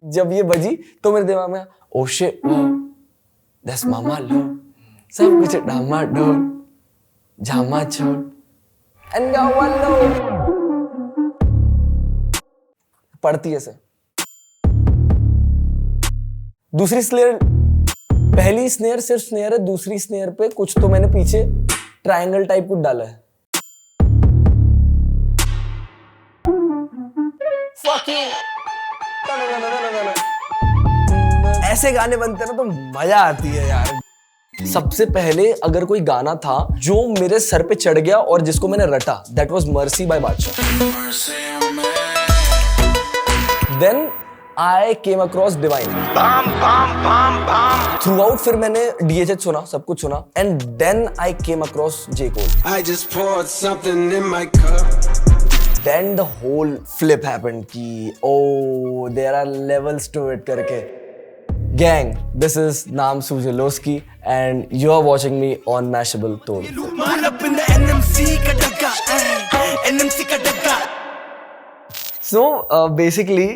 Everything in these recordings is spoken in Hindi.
जब ये बजी तो मेरे दिमाग में ओ शिट दैट्स मामा लो, सब कुछ डामाडोल, झामा छोड़ एंड गावा लो, पड़ती है से। दूसरी स्नेयर, पहली स्नेयर सिर्फ स्नेयर है, दूसरी स्नेयर पे कुछ तो मैंने पीछे ट्रायंगल टाइप कुछ डाला है। Fuck you. ऐसे गाने बनते हैं ना तो मजा आती है यार। सबसे पहले अगर कोई गाना था जो मेरे सर पे चढ़ गया और जिसको मैंने रटा, that was mercy by Badshah. Then I came across Divine. Throughout फिर मैंने DHH सुना, सब कुछ सुना, and then I came across J Cole। Then the whole flip happened कि oh there are levels to it करके। Gang, this is Naam Sujalowski and you are watching me on Mashable Toll। So basically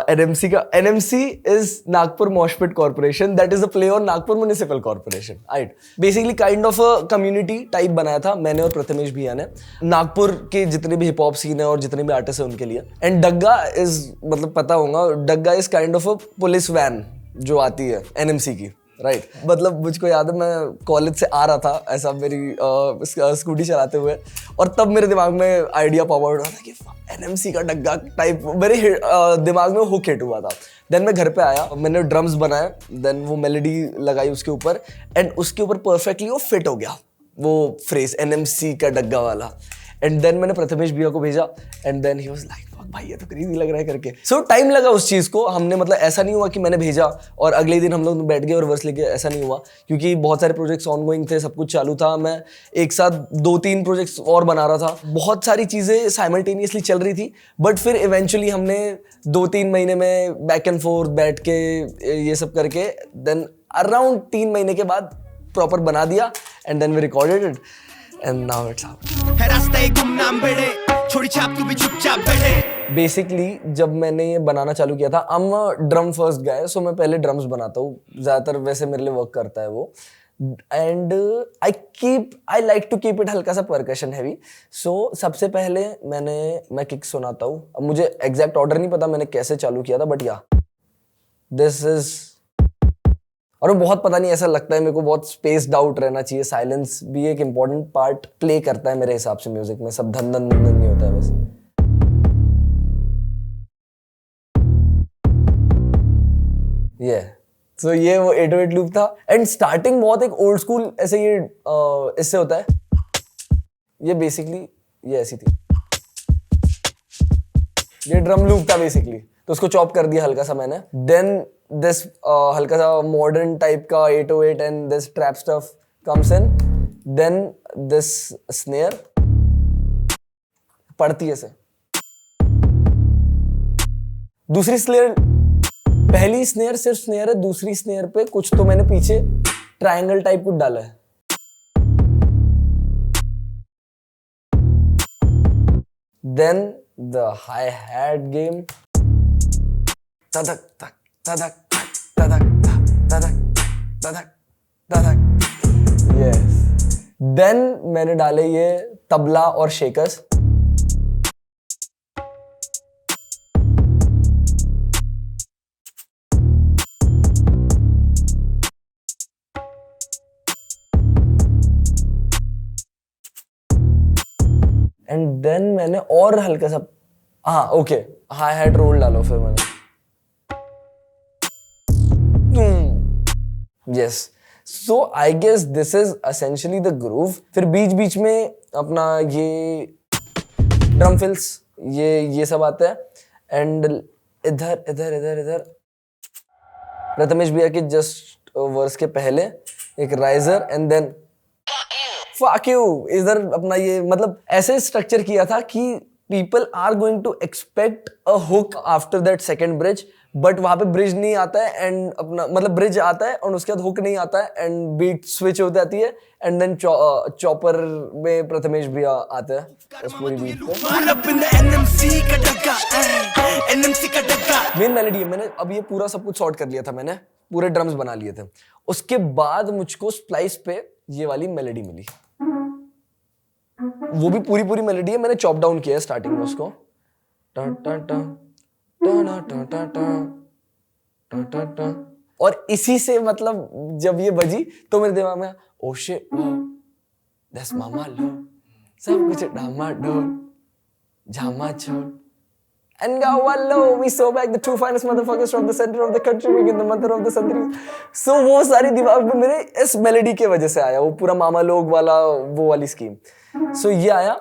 NMC is Nagpur Mosh Pit Corporation, that is the play on Nagpur Municipal Corporation, right? Basically kind of a community type बनाया था मैंने और प्रथमेश भैया ने, नागपुर के जितने भी हिप हॉप सीन है और जितने भी आर्टिस्ट हैं उनके लिए। एंड डग्गा इज, मतलब पता होगा, डग्गा is kind of a police van जो आती है NMC की, राइट? मतलब मुझको याद है मैं कॉलेज से आ रहा था ऐसा मेरी स्कूटी चलाते हुए, और तब मेरे दिमाग में आइडिया पॉप आउट हुआ था कि NMC का डग्गा टाइप मेरे दिमाग में हुक हिट हुआ था। देन मैं घर पे आया, मैंने ड्रम्स बनाए, देन वो मेलोडी लगाई उसके ऊपर, एंड उसके ऊपर परफेक्टली वो फिट हो गया वो फ्रेज NMC का डग्गा वाला। एंड देन मैंने प्रथमेश भैया को भेजा, and then he was like भाई ये तो क्रेजी लग रहा है करके। सो टाइम लगा उस चीज को, हमने मतलब ऐसा नहीं हुआ कि मैंने भेजा और अगले दिन हम लोग बैठ गए और वर्स लेके, ऐसा नहीं हुआ, क्योंकि बहुत सारे प्रोजेक्ट्स ऑनगोइंग थे, सब कुछ चालू था। मैं एक साथ 2-3 प्रोजेक्ट्स और बना रहा था, बहुत सारी चीजें साइमल्टेनियसली चल रही थी, बट फिर इवेंचुअली हमने 2-3 महीने में बैक एंड फोर्थ बैठ के ये सब करके, देन अराउंड 3 महीने के बाद प्रॉपर बना दिया, and then we recorded it and now it's out. Basically जब मैंने ये बनाना चालू किया था, ड्रम फर्स्ट गाय, सो मैं पहले ड्रम्स बनाता हूँ ज्यादातर, वैसे मेरे लिए वर्क करता है वो, and I like to keep it हल्का सा परकशन हैवी। सो सबसे पहले मैं किक सुनाता हूँ। अब मुझे एग्जैक्ट ऑर्डर नहीं पता मैंने कैसे चालू किया था, बट या दिस इज, और बहुत पता नहीं, ऐसा लगता है मेरे को बहुत स्पेस्ड आउट रहना चाहिए, साइलेंस भी एक इम्पोर्टेंट पार्ट प्ले करता है मेरे हिसाब से म्यूजिक में, सब धन धन धन धन नहीं होता है बस। सो ये वो 808 लूप था, एंड स्टार्टिंग बहुत एक ओल्ड स्कूल ऐसे ये इससे होता है, ये बेसिकली ये ऐसी थी, ये ड्रम लूप था बेसिकली, तो उसको चॉप कर दिया हल्का सा मैंने। देन दिस हल्का सा मॉडर्न टाइप का 808 and this trap stuff comes in, then this snare पड़ती है से। दूसरी स्नेयर, पहली स्नेयर सिर्फ स्नेयर है, दूसरी स्नेयर पे कुछ तो मैंने पीछे ट्रायंगल टाइप कुछ डाला है। Then the hi hat game, तदक तक तदक तदक तदक तदक तदक, यस। देन मैंने डाले ये तबला और शेकर्स, एंड देन मैंने और हल्का सा, हाँ ओके, हाई हैट रोल डालो फिर मैंने, yes. So I guess this is essentially the groove. फिर बीच बीच में अपना ये ड्रम फिल्स ये सब आता है, एंड इधर इधर इधर इधर प्रथमेश भैया के जस्ट वर्स के पहले एक riser, and then fuck you इधर अपना ये, मतलब ऐसे स्ट्रक्चर किया था कि people are going to expect a hook after that second bridge, but वहां पे ब्रिज नहीं आता है, एंड अपना मतलब ब्रिज आता है और उसके बाद हुक नहीं आता है, एंड बीट स्विच हो जाती है, एंड देन चॉपर में प्रथमेश भैया आता है उस पूरी बीट पे। मेन मेलेडी है। मैंने अब ये पूरा सब कुछ सॉर्ट कर लिया था, मैंने पूरे ड्रम्स बना लिए थे। उसके बाद मुझको स्प्लाइस पे ये वाली मेलेडी मिली, वो भी पूरी पूरी मेलेडी है। मैंने चॉप डाउन किया है स्टार्टिंग में उसको, टा टा टा टा टा टा टा टा टा, और इसी से मतलब जब ये बजी तो मेरे दिमाग में ओ शिट दैट्स मामा लो, सब कुछ डामाडोल झामा छोड़ and go hello we saw back the two finest motherfuckers from the center of the country making the mother of the century। so वो सारी दिमाग में मेरे इस मेलेडी के वजह से आया, वो पूरा मामा लोग वाला वो वाली स्कीम। so ये आया,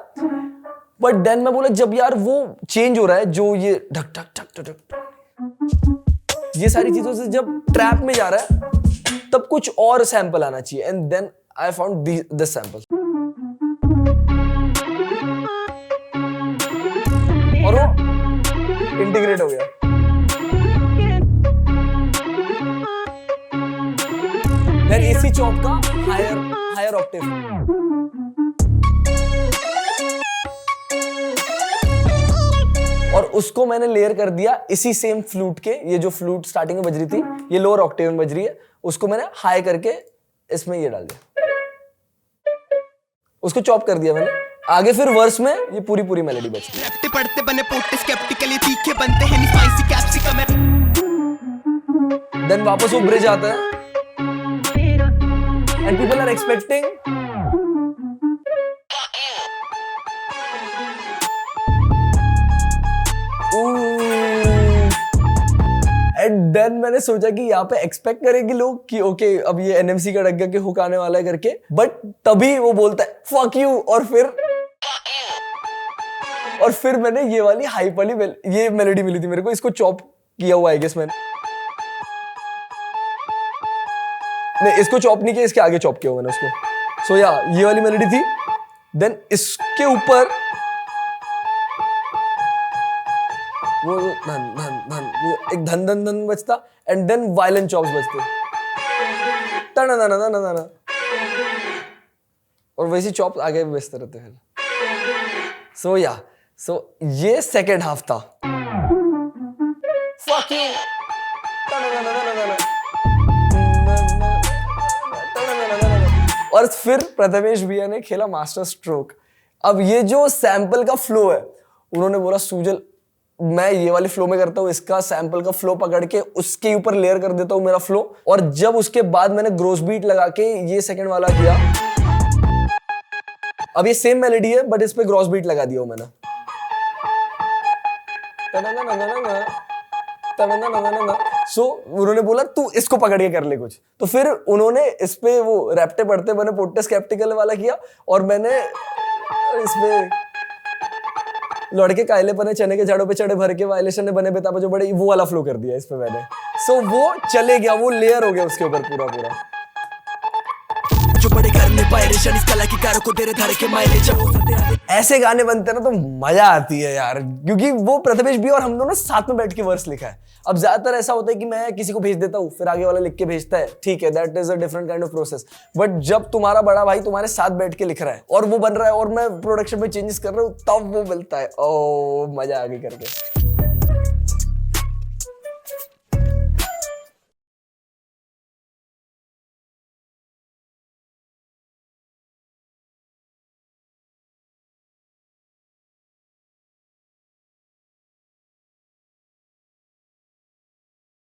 बट देन मैं बोला जब यार वो चेंज हो रहा है, जो ये ढक ढक ढक ढक ढक ये सारी चीजों से जब ट्रैप में जा रहा है तब कुछ और सैंपल आना चाहिए, and then I found this sample, और वो इंटीग्रेट हो गया। देन इसी चॉप का हायर ऑक्टेव, और उसको मैंने लेयर कर दिया इसी सेम फ्लूट के, ये जो फ्लूट स्टार्टिंग में बज रही थी ये लोअर ऑक्टेव में बज रही है, उसको मैंने हाई करके इसमें ये डाल दिया, उसको चॉप कर दिया मैंने। आगे फिर वर्स में ये पूरी पूरी मेलोडी बची। पढ़ते बने पोटे स्केप्टिकली तीखे बनते हैं स्पाइसी कैप्सिकम। देन वापस वो ब्रिज आता है and people are expecting and then मैंने सोचा कि यहाँ पे एक्सपेक्ट करेंगे लोग कि ओके अब ये एनएमसी का डग्गा के हुक आने वाला है करके, बट तभी वो बोलता है फक यू, और फिर मैंने ये वाली हाइप वाली ये मेलोडी मिली थी मेरे को, इसको चॉप किया हुआ है गेस मैंने, नहीं इसको चॉप नहीं किया, इसके आगे चॉप किया हुआ मैंने उसको। सो या ये वाली मेलोडी थी, देन इसके ऊपर वो धन धन धन, वो एक धन धन धन बजता एंड देन वायलेंट चॉप्स बजते तना तना तना तना, और वैसी चॉप्स आगे भी बजते रहते हैं। सो या ये सेकेंड हाफ था। Fuck you। और फिर प्रथमेश भैया ने खेला मास्टर स्ट्रोक। अब ये जो सैंपल का फ्लो है, उन्होंने बोला सुजल मैं ये वाली फ्लो में करता हूँ, इसका सैंपल का फ्लो पकड़ के उसके ऊपर लेयर कर देता हूँ मेरा फ्लो, और जब उसके बाद मैंने ग्रोस बीट लगा के ये सेकंड वाला किया, अब ये सेम मेलोडी है बट इस पे ग्रोस बीट लगा दिया मैंने, सो उन्होंने बोला तू इसको पकड़ के कर ले कुछ, तो फिर उन्होंने इस पे वो रैप्टे पढ़ते मैंने पोटे स्केप्टिकल वाला किया, और मैंने इस पे लड़के कायले पने चने के झाड़ों पे चढ़े भर के वायलेशन ने बने बेताब जो बड़े, वो वाला फ्लो कर दिया इस पे मैंने। सो वो चले गया, वो लेयर हो गया उसके ऊपर पूरा पूरा। जो बड़े घर में पायरेशन इस कला की कारों को तेरे धारे के मायने जब ऐसे गाने बनते हैं ना तो मजा आती है यार, क्योंकि वो प्रथमेश भी और हम दोनों साथ में बैठ के वर्स लिखा है। अब ज्यादातर ऐसा होता है कि मैं किसी को भेज देता हूँ फिर आगे वाला लिख के भेजता है, ठीक है that is a different kind of process, but जब तुम्हारा बड़ा भाई तुम्हारे साथ बैठ के लिख रहा है और वो बन रहा है और मैं प्रोडक्शन में चेंजेस कर रहा हूँ, तब वो मिलता है, ओ मजा आ गई करके।